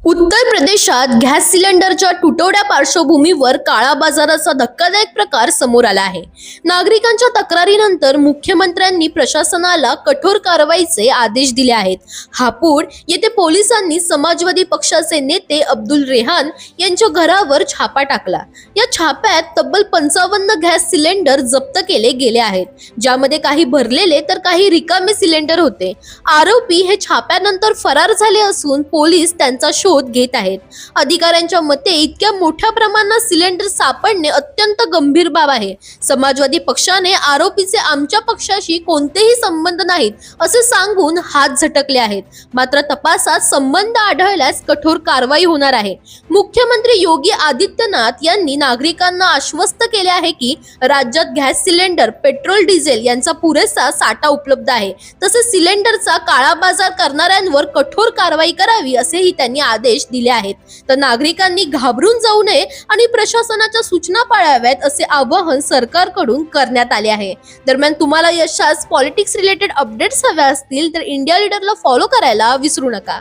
उत्तर प्रदेशात गॅस सिलेंडरच्या तुटवड्या पार्श्वभूमीवर काळा बाजाराचा धक्कादायक प्रकार समोर आला आहे। नागरिकांच्या तक्रारीनंतर मुख्यमंत्र्यांनी प्रशासनाला कठोर कारवाईचे आदेश दिले आहेत। हापूड येथे पोलिसांनी समाजवादी पक्षाचे नेते अब्दुल रेहान यांच्या घरावर छापा टाकला। या छाप्यात तब्बल 55 गॅस सिलेंडर जप्त केले गेले आहेत, ज्यामध्ये काही भरलेले तर काही रिकामे सिलेंडर होते। आरोपी हे छाप्यानंतर फरार झाले असून पोलीस त्यांचा शोध घेत आहेत। अधिकाऱ्यांच्या मते इतक्या मोठ्या प्रमाणात सिलेंडर सापडणे अत्यंत गंभीर बाब आहे। समाजवादी पक्षाने आरोपीचे आमच्या पक्षाशी कोणतेही संबंध नाहीत असे सांगून हात झटकले आहेत। मात्र तपासात संबंध आढळल्यास कठोर कारवाई होणार आहे। मुख्यमंत्री योगी आदित्यनाथ यांनी नागरिकांना आश्वस्त केले आहे की राज्यात गॅस सिलेंडर, पेट्रोल, डिझेल यांचा पुरेसा साठा उपलब्ध आहे। तसेच सिलेंडरचा काळा बाजार करणाऱ्यांवर कठोर कारवाई करावी असेही त्यांनी आदेश दिले आहेत। तर नागरिकांनी घाबरून जाऊ नये आणि प्रशासनाच्या सूचना पाळाव्यात असे आवाहन सरकारकडून करण्यात आले आहे। दरम्यान तुम्हाला यशाच पॉलिटिक्स रिलेटेड अपडेट्स हवे असतील तर इंडिया लीडरला फॉलो करायला विसरू नका।